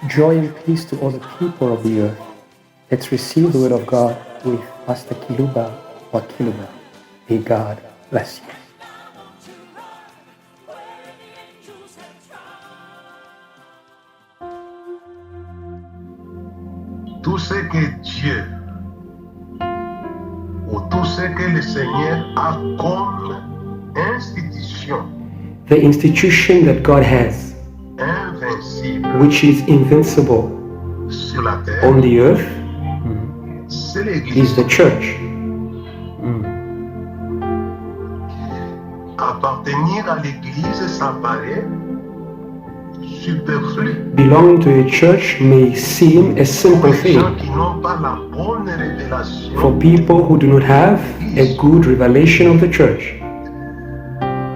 Joy and peace to all the people of the earth. Let's receive the word of God with Pastor Kiluba or Kiluba. May God bless you. Tout ce que Dieu ou tout ce que le Seigneur a comme institution The institution that God has, invincible which is invincible sur la terre, on the earth, c'est is l'Église. the church. Appartenir à l'Église, ça paraît superflu. Belonging to a church may seem a simple Pour les gens thing qui n'ont pas la bonne révélation, for people who do not have a good revelation of the church.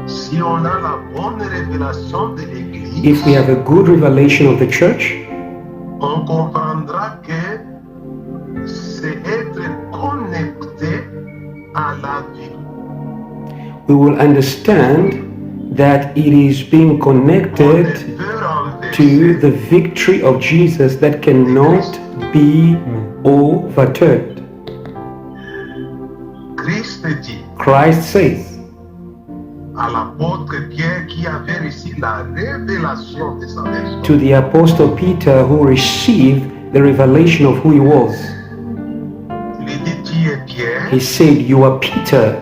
si on a la bonne révélation de l'Église, If we have a good revelation of the church, on comprendra que c'est être connecté à la vie. we will understand that it is being On connected ne peut to renverser the victory of Jesus that cannot be overturned. Christ dit Christ says à l'apôtre Pierre qui avait reçu la révélation de sa personne. to the Apostle Peter, who received the revelation of who he was, Il dit, tu es Pierre, he said, "You are Peter,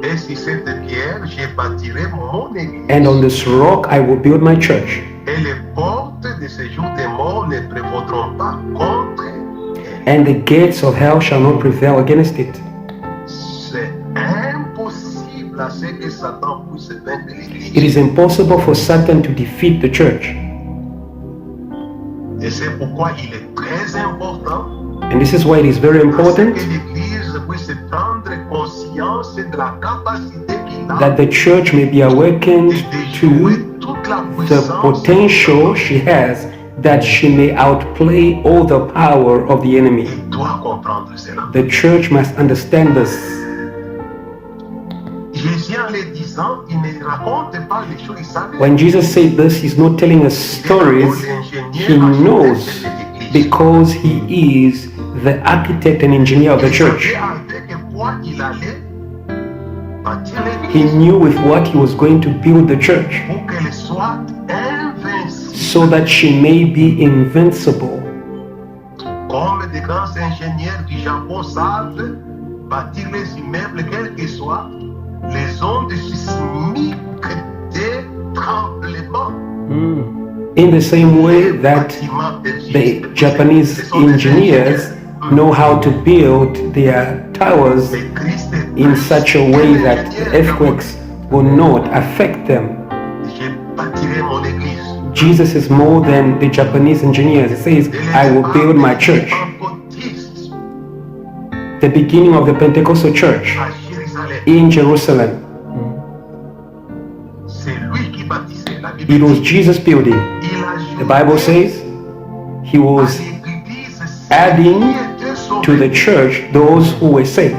et sur cette pierre, je bâtirai mon église. and on this rock I will build my church, Et les portes de ce jour des morts ne prévaudront pas contre elle. and the gates of hell shall not prevail against it." C'est impossible à ce que Satan puisse vaincre l'église. It is impossible for Satan to defeat the church. Et c'est pourquoi il est très important And this is why it is very à ce important que l'église puisse prendre conscience de la capacité qu'il a that the church may be awakened de to jouer toute la the puissance potential she has, that she may outplay all the power of the enemy. Il doit comprendre cela. The church must understand this. Jésus en les disant, il ne raconte pas les choses, il savait. When Jesus said this, he's not telling us stories, he knows, because he is the architect and engineer of the Il church. savait avec quoi il allait bâtir He l'église knew with what he was going to build the church, pour qu'elle soit invincible. so that she may be invincible. Comme des grands ingénieurs du Japon savent bâtir les immeubles, quels que soient les ondes sismiques des tremblements. In the same way that the Japanese engineers know how to build their towers Mais Christ est in plus such a way qu'un that ingénieur. earthquakes will not affect them. Je bâtirai mon église. Jesus is more than the Japanese engineers. He says, "I will build my church." Pentecôtistes The beginning of the Pentecostal church à Jérusalem, in Jerusalem, c'est lui qui bâtissait. La Bible it was dit, Jesus building. il a The Bible says he was adding to the church those who were saved.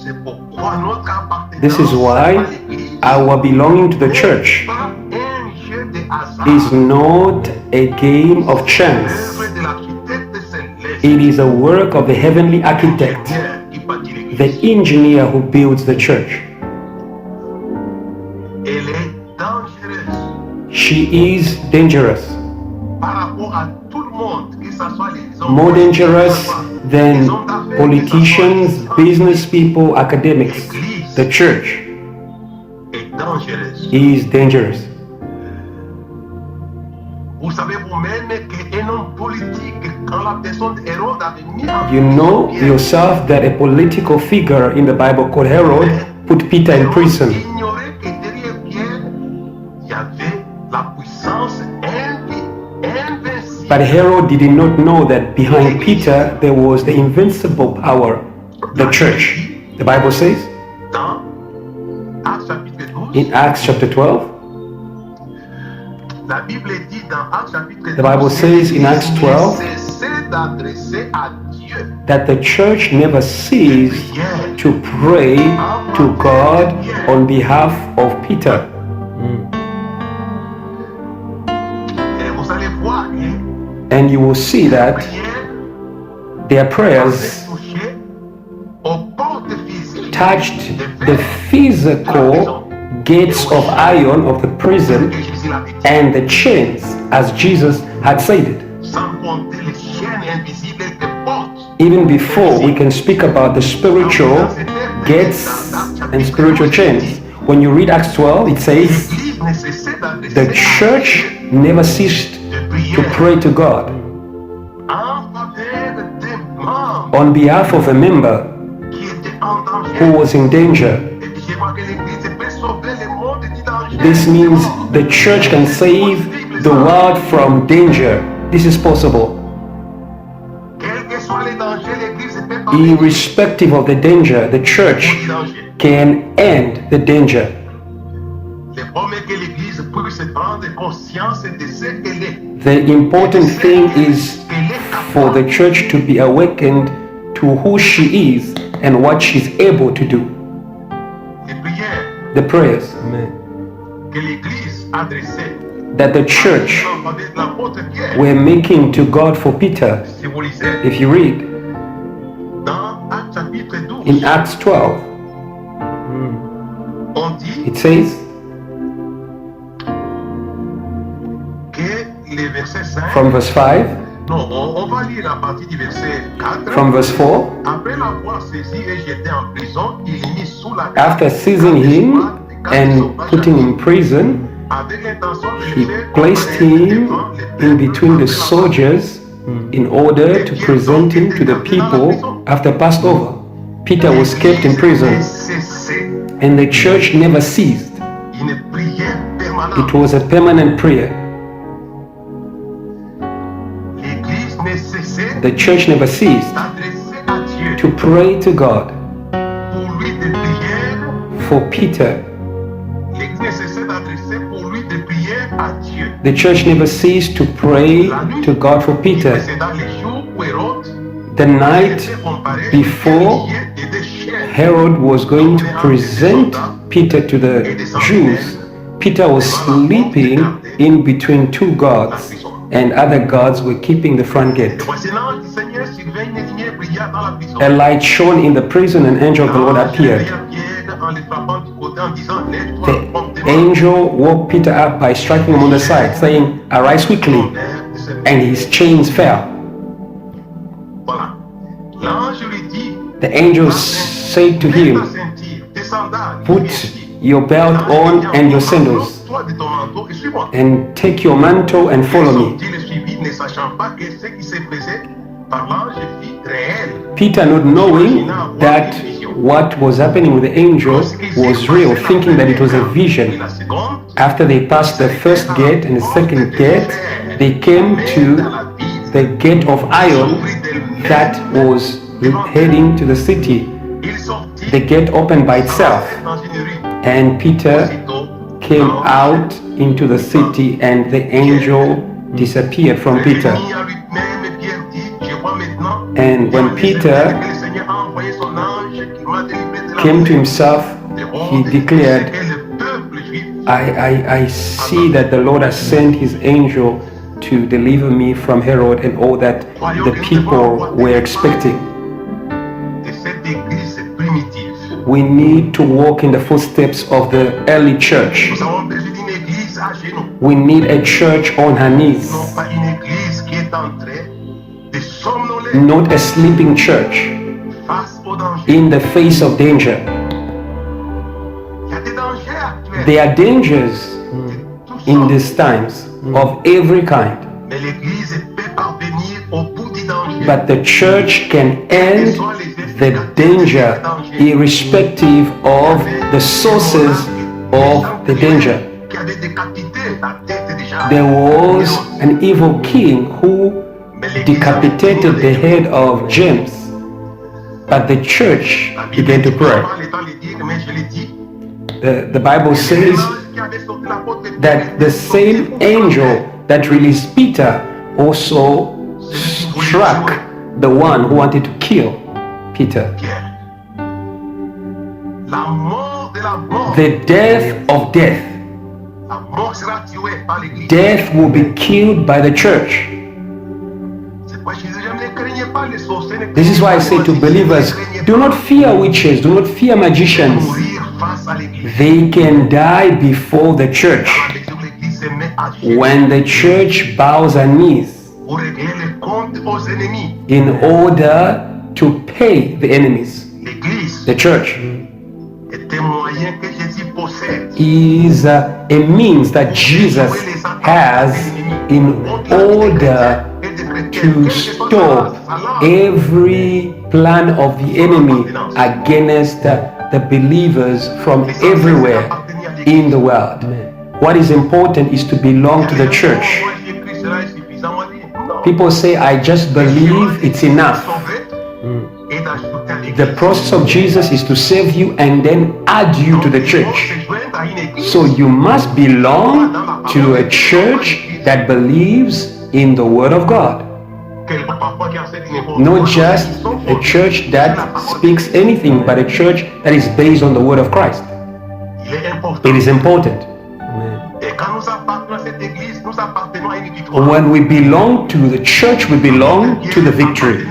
C'est pourquoi notre appartenance This is why à l'église our belonging to the church n'est pas un jeu de hasard. is not a game of chance. L'œuvre de l'architecte céleste, It is a work of the heavenly architect, l'ingénieur qui bâtit l'église. the engineer who builds the church. Elle est dangereuse She is dangerous, par rapport à tout le monde, que ce soit les hommes more politiques, dangerous que ce soit than les hommes d'affaires, politicians, que ce soit les business people, academics. The church est dangereuse. is dangerous. Vous savez vous-même qu'un homme politique, quand la personne Hérode avait mis en You know prison Pierre, yourself that a political figure in the Bible called Herod put Peter in Hérode prison. ignorait que derrière Pierre, il y avait la puissance invincible. But Herod did not know that behind Peter there was the invincible power, the church. The Bible says Dans Actes chapitre 12, in Acts chapter 12, la Bible dit dans Actes chapitre 12, The Bible says in Acts 12 ne cessez d'adresser à Dieu that the church never ceased prière. to pray to God on behalf of Peter. Et vous allez voir And you will see that prière their avait prayers touché aux portes physiques touched de the fer physical gates of iron of the prison que Jésus l'avait dit, and the chains, as Jesus had said it. sans compter les chaînes invisibles des portes. Even before we can speak about the spiritual gates and spiritual chains, when you read Acts 12, it says, L'Église ne cessait d'adresser the church never ceased to pray to God en faveur des membres on behalf of a member qui étaient en danger. who was in danger. Et puis je vois que l'Église peut sauver le monde du danger. This means the church can save the world from danger. This is possible. Quels que soient les dangers, l'Église peut parler Irrespective of the danger, the church du danger. can end the danger. Le premier que l'Église puisse prendre conscience de ce qu'elle est. The important thing is for the church to be awakened to who she is and what she's able to do. Les prières The prayers que l'Église adressait that the church en faveur de l'apôtre Pierre. were making to God for Peter, Si vous lisez if you read dans Actes chapitre 12, in Acts 12, on dit it says que les versets 5, from verse 5, non, on va lire à partir du verset 4. from verse 4, Après l'avoir saisi et jeté en prison, il mit sous la after seizing him and putting him in prison, avec l'intention de he le faire placed him in between the soldiers in order to present him to the people after Passover. Peter was kept in prison, and the church never ceased. Une prière permanente. It was a permanent prayer. L'Église ne cessait The church never ceased d'adresser à Dieu to pray to God. pour lui des prières. For Peter, L'Église ne cessait d'adresser pour lui des prières à Dieu. the church never ceased to pray to God for Peter. Précédant les jours où Hérode The night était comparé before et des chiens. Herod was going to present Peter to the Jews, Peter was sleeping in between two guards, and other guards were keeping the front gate. Voici l'ange du Seigneur survint, une lumière brilla dans la prison. A light shone in the prison, an angel of the Lord appeared. En le frappant du côté en disant, lève-toi The promptement. angel woke Peter up by striking him on the side, saying, "Arise quickly," and his chains fell. Voilà. L'ange lui dit, The angel said to mets ta him, ceinture, tes sandales, "Put your belt on and your sandals, Toi de ton manteau et suis-moi. and take your mantle and follow me." Il le suivit, ne sachant pas que ce qui se faisait par l'ange fut réel. Peter, not knowing that what was happening with the angel was real, thinking that it was a vision. La seconde, After they passed the first gate and the second gate, they came to the gate of iron that was heading to the city. il sortit The gate opened by itself, dans une rue. and Peter came out into the city, and the angel disappeared from Peter. And when Peter came to himself, he declared, I see that the Lord has sent his angel to deliver me from Herod and all that the people were expecting. We need to walk in the footsteps of the early church. We need a church on her knees, not a sleeping church in the face of danger. There are dangers in these times of every kind, but the church can end the danger irrespective of the sources of the danger. There was an evil king who decapitated the head of James, but the church began to pray. The Bible says that the same angel that released Peter also struck the one who wanted to kill Peter. The death of death. Death will be killed by the church. This is why I say to believers, do not fear witches, do not fear magicians. They can die before the church. When the church bows her knees in order to pay the enemies, the church is a means that Jesus has in order to stop every plan of the enemy against the believers from everywhere in the world. What is important is to belong to the church. People say, I just believe it's enough. The process of Jesus is to save you and then add you to the church. So you must belong to a church that believes in the Word of God. Not just a church that speaks anything, but a church that is based on the Word of Christ. It is important. When we belong to the church, we belong to the victory.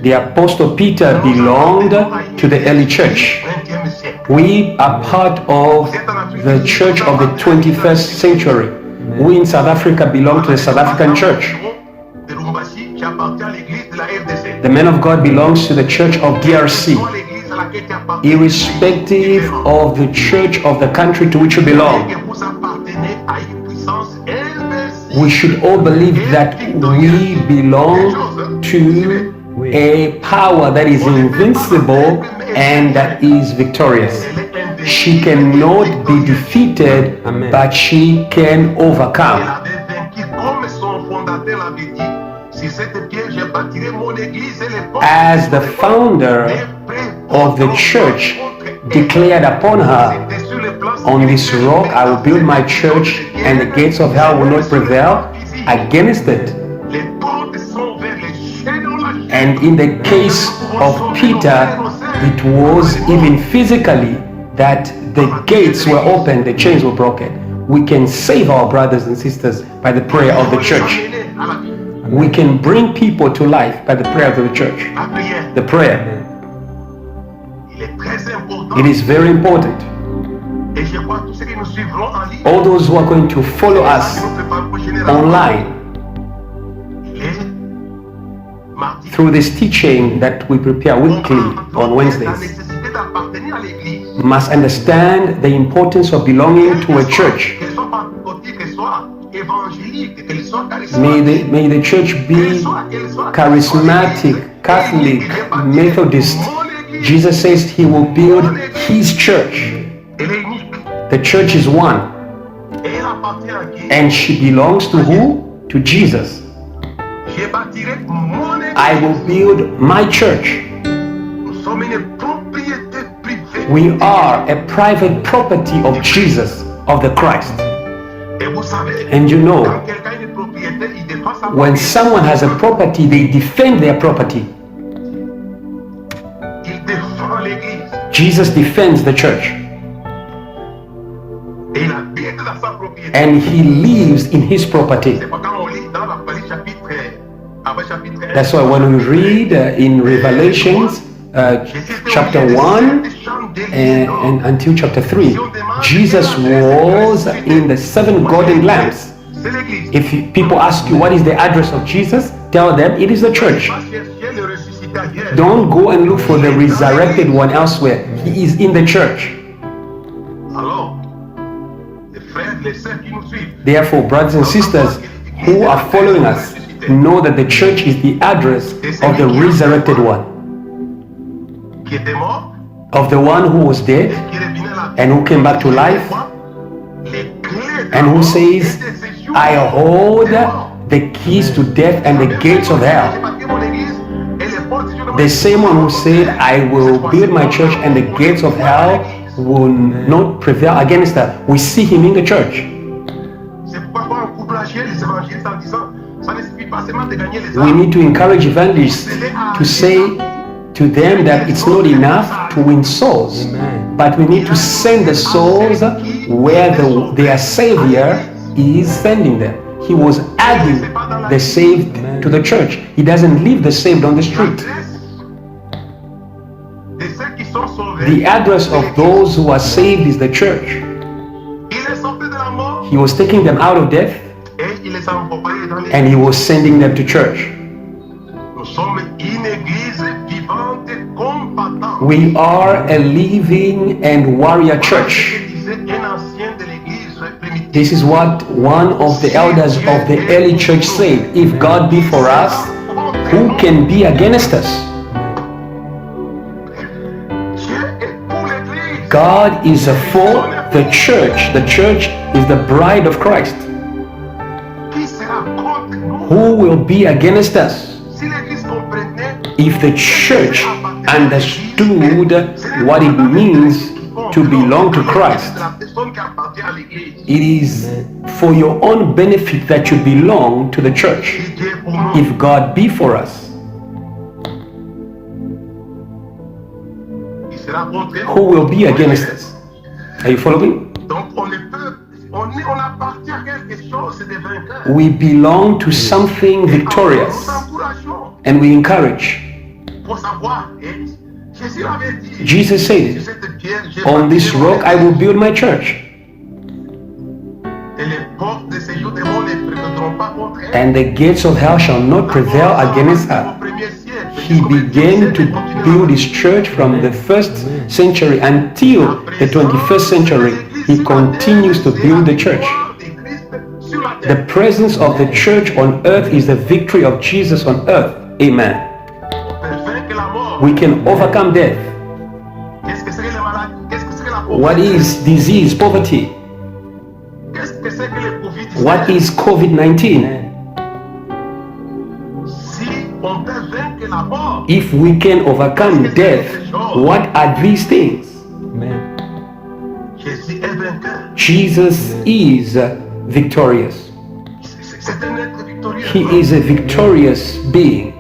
The Apostle Peter belonged to the early church. We are part of the church of the 21st century. We in South Africa belong to the South African church. The man of God belongs to the church of DRC. Irrespective of the church of the country to which you belong, we should all believe that we belong to a power that is invincible and that is victorious. She cannot be defeated, but she can overcome. As the founder of the church declared upon her, on this rock I will build my church, and the gates of hell will not prevail against it. And in the case of Peter, it was even physically that the gates were open, the chains were broken. We can save our brothers and sisters by the prayer of the church. We can bring people to life by the prayer of the church. The prayer. It is very important. All those who are going to follow us online through this teaching that we prepare weekly on Wednesdays must understand the importance of belonging to a church. May the church be charismatic, Catholic, Methodist. Jesus says he will build his church. The church is one. And she belongs to who? To Jesus. I will build my church. We are a private property of Jesus, of the Christ. And you know, when someone has a property, they defend their property. Jesus defends the church. And he lives in his property. That's why when we read in Revelations chapter 1 and until chapter 3, Jesus was in the 7 golden lamps. If people ask you what is the address of Jesus, tell them it is the church. Don't go and look for the resurrected one elsewhere. He is in the church. Therefore, brothers and sisters who are following us, know that the church is the address of the resurrected one, of the one who was dead and who came back to life, and who says, I hold the keys to death and the gates of hell. The same one who said, I will build my church and the gates of hell will not prevail against her. We see him in the church. We need to encourage evangelists to say to them that it's not enough to win souls, but we need to send the souls where their Savior is sending them. He was adding the saved to the church. He doesn't leave the saved on the street. De ceux qui sont sauvés, The address of those who are saved is the church. il les sortait de la mort He was taking them out of death et il les envoyait dans les and he was sending them to church. Nous sommes une église vivante combattante. We are a living and warrior church. Disait un ancien de l'église primitive. This is what one of the elders of the early church said. If God be for us, who can be against us? Dieu est pour l'église. God is for the church. The church is the bride of Christ. Qui sera contre nous? Who will be against us? Si l'église comprenait If the church understood what it means to belong to Christ, la personne qui appartient à l'église. it is for your own benefit that you belong to the church. Si Dieu est pour nous, If God be for us, il sera contre nous. who will be against us? Are you following? Donc on ne peut, on appartient à quelque chose de vainqueur. We belong to something victorious, Nous encourageons and we encourage. pour savoir. Et Jésus l'avait dit. Jesus said Sur it, cette pierre, j'ai on bâti this mon rock I église, will build my church, et les portes de séjour des démons ne prévaudront pas contre elle. and the gates of hell shall not prevail against her. Au premier siècle, He began to build his church from the 1st century until the 21st century. He continues to build the church. The presence of the church on earth is the victory of Jesus on earth. Amen. We can overcome death. Qu'est-ce que c'est que les maladies? Qu'est-ce que c'est que la pauvreté? What is disease, poverty? Qu'est-ce que c'est que le Covid-19? What is COVID-19? Si on peut vaincre la mort, If we can overcome death, what are these things? Jésus est vainqueur. Jesus is victorious. C'est un être victorieux. He is a victorious being.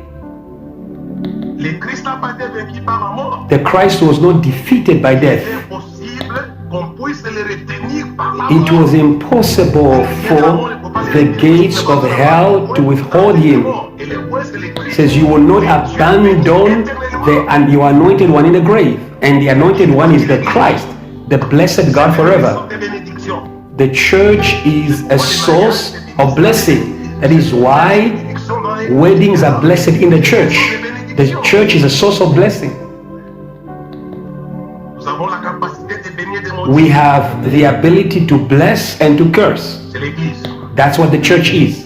Le Christ n'a pas été vaincu par la mort. The Christ was not defeated by death. C'est impossible qu'on puisse le retenir par la It mort. was impossible for the gates of hell to withhold him. It says you will not abandon the and your anointed one in the grave. And the anointed one is the Christ, the blessed God forever. The church is a source of blessing. That is why weddings are blessed in the church. The church is a source of blessing. Nous avons la capacité de bénir des mots. We have the ability to bless and to curse. C'est l'église. That's what the church is.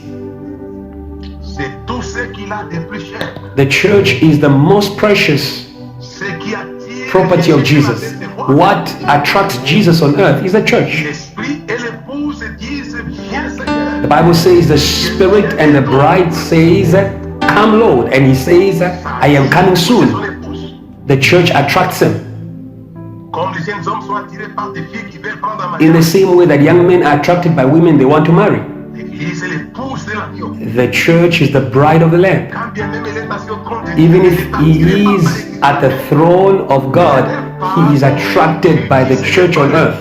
C'est tout ce qu'il a de plus cher. The church is the most precious Ce qui attire property of Jésus Jesus. sur la terre. What attracts Jesus on earth is the church. L'esprit et l'épouse disent viens Seigneur. The Bible says the Spirit and the bride says, come Lord. And he says, I am coming Son soon. épouse. The church attracts him. Comme les jeunes hommes sont attirés par des filles qui veulent prendre un In the mariage. same way that young men are attracted by women they want to marry. L'église est l'épouse de l'agneau. The church is the bride of the Lamb. Quand bien même elle est assise au trône de Dieu, Even elle if est he attirée par is l'église. at the throne of God, he is attracted by the church on earth.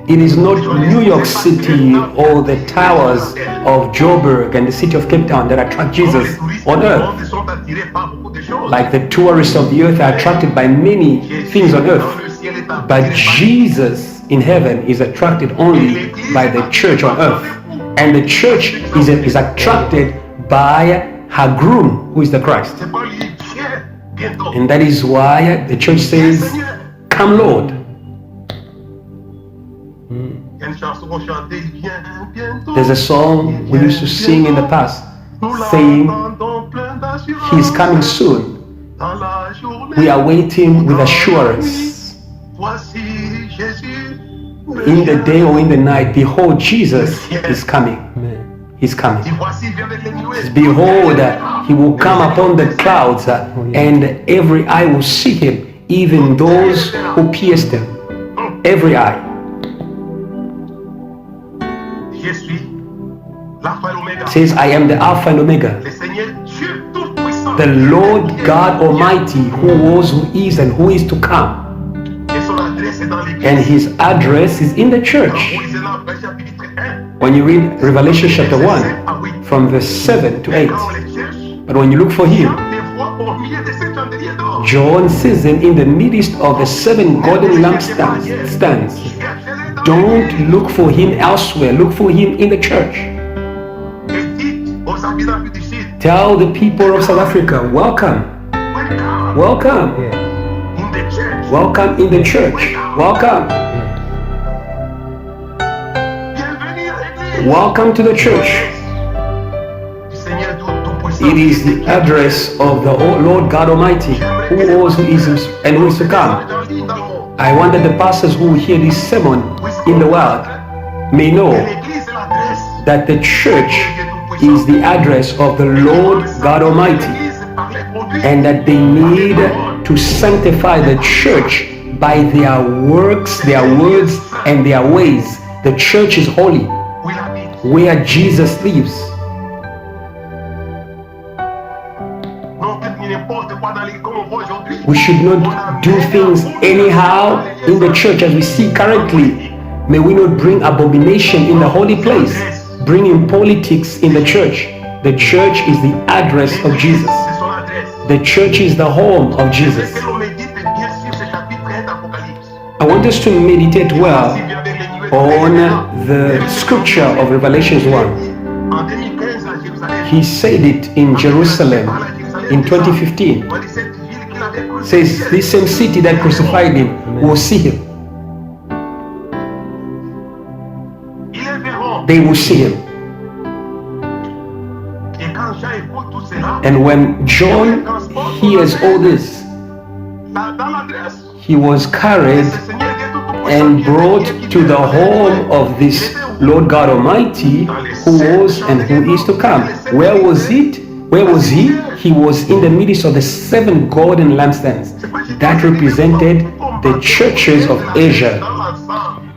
It is not New York City or the towers of Joburg and the city of Cape Town that attract Jesus on earth. Like the tourists of the earth are attracted by many things on earth. But Jesus in heaven is attracted only by the church on earth. And the church is attracted by her groom, who is the Christ. And that is why the church says, come Lord. There's a song we used to sing in the past saying, He's coming soon. We are waiting with assurance. In the day or in the night, behold, Jesus is coming. He's coming. Behold, he will come upon the clouds, and every eye will see him, even those who pierced him. Every eye. Says, I am the Alpha and Omega, the Lord God Almighty, who was, who is, and who is to come. And his address is in the church. When you read Revelation chapter 1, from verse 7 to 8, But when you look for him, Jean te voit au milieu de ces chandeliers d'or. John sees him in the midst of the 7 golden lampstands. Cherchez-le dans Don't l'église. look for him elsewhere. Look for him in the church. Et dites aux habitants du Sud, Tell the people of South Africa, welcome, welcome welcome, in the church. welcome in the church, welcome, Bienvenue à l'église. welcome to the church. Du Seigneur Tout-Puissant. It is the address of the Lord God Almighty, who was, who is, and who is to come. I want that the pastors who hear this sermon in the world may know L'église est l'adresse. that the church is the address of the Lord God Almighty, and that they need to sanctify the church by their works, their words, and their ways. The church is holy, where Jesus lives. We should not do things anyhow in the church as we see currently. May we not bring abomination in the holy place, bringing politics in the church. The church is the address of Jesus. The church is the home of Jesus. I want us to meditate well on the scripture of Revelation 1. He said it in Jerusalem in 2015. Says this same city that crucified him will see him. They will see him. And when John hears all this, he was carried and brought to the home of this Lord God Almighty, who was and who is to come. Where was it? Where was he? He was in the midst of the 7 golden lampstands that represented the churches of Asia.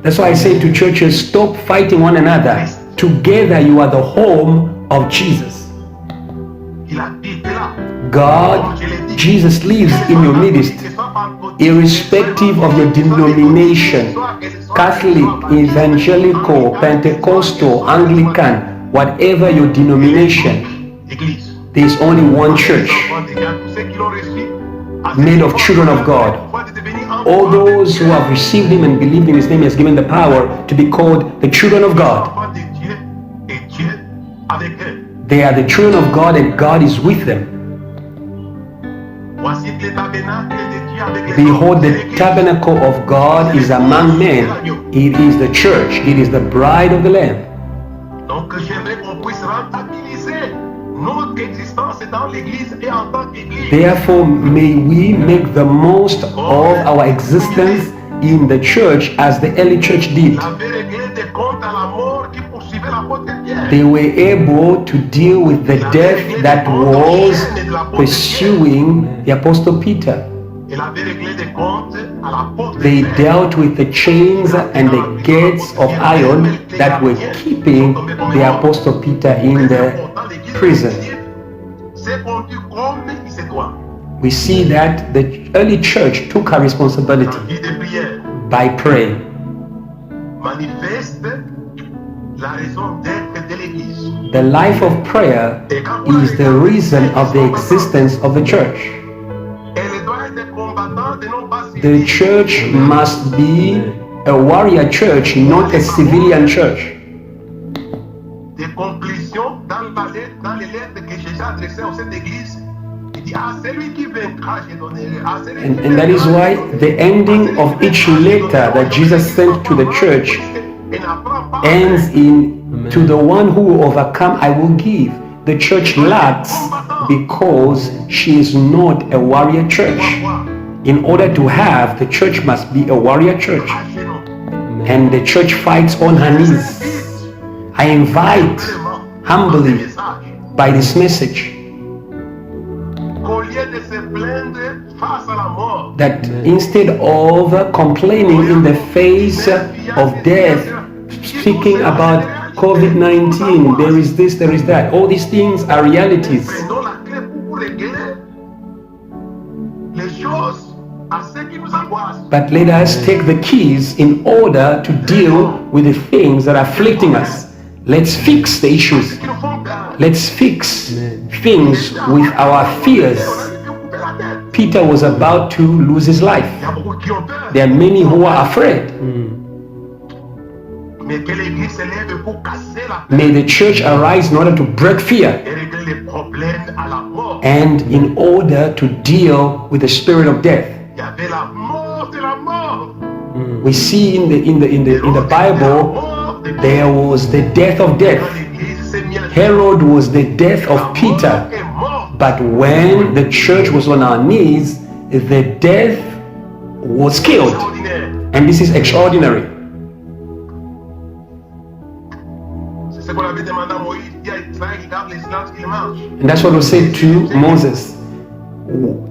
That's why I say to churches, stop fighting one another. Together you are the home of Jesus. God, Jesus lives in your midst, irrespective of your denomination, Catholic, Evangelical, Pentecostal, Anglican, whatever your denomination. There is only one church made of children of God. All those who have received him and believed in his name, he has given the power to be called the children of God. They are the children of God and God is with them. Behold, the tabernacle of God is among men. It is the church. It is the bride of the Lamb. Therefore, may we make the most of our existence in the church as the early church did. They were able to deal with the death that was pursuing the Apostle Peter. They dealt with the chains and the gates of iron that were keeping the Apostle Peter in the prison. We see that the early church took her responsibility by praying. The life of prayer is the reason of the existence of the church. The church must be a warrior church, not a civilian church. And that is why the ending of each letter that Jesus sent to the church ends in, to the one who will overcome I will give. The church lacks because she is not a warrior church. In order to have, the church must be a warrior church. And the church fights on her knees. I invite humbly by this message that instead of complaining in the face of death, speaking about COVID-19, there is this, there is that, all these things are realities. But let us take the keys in order to deal with the things that are afflicting us. Let's fix the issues. Let's fix things with our fears. Peter was about to lose his life. Il y a beaucoup qui ont peur. There are many who are afraid. Mais que l'Église s'élève pour casser la peur May the church arise in order to break fear et régler les problèmes à la mort. and in order to deal with the spirit of death. Il y avait la mort de la mort. We see in the Bible there was the death of death. L'Église s'est mise à Herod was the death of Peter. est mort. But when the church was on our knees, the death was killed. Extraordinaire. And this is extraordinary. C'est ce qu'on avait demandé à Moïse. Il y a Israël qui garde les silences, qu'il marche. And that's what was said to Moses.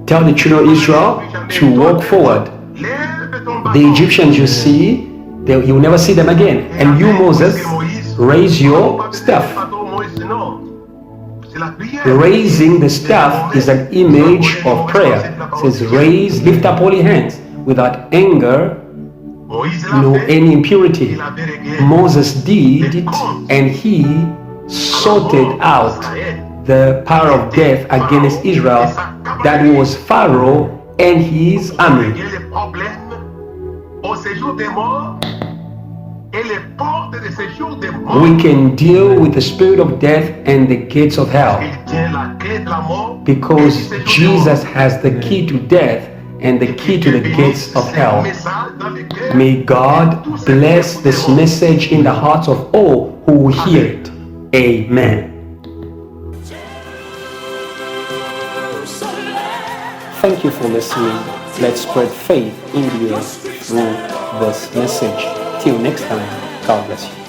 Tell the children of Israel to walk forward. Lève ton The bâton. Egyptians you see, you will never see them again. And you, Moses, raise your staff. Raising the staff is an image of prayer. It says, raise, lift up holy hands without anger, no any impurity. Moses did it, and he sorted out the power of death against Israel. That was Pharaoh and his army. Les problèmes au séjour des morts et les portes de séjour des morts. We can deal with the spirit of death and the gates of hell Il tient la clé de la mort because Jesus has the key to death and the key to the gates of hell. May God bless this message in the hearts of all who will hear it. Amen. Thank you for listening. Let's spread faith in the earth through this message. Till next time, God bless you.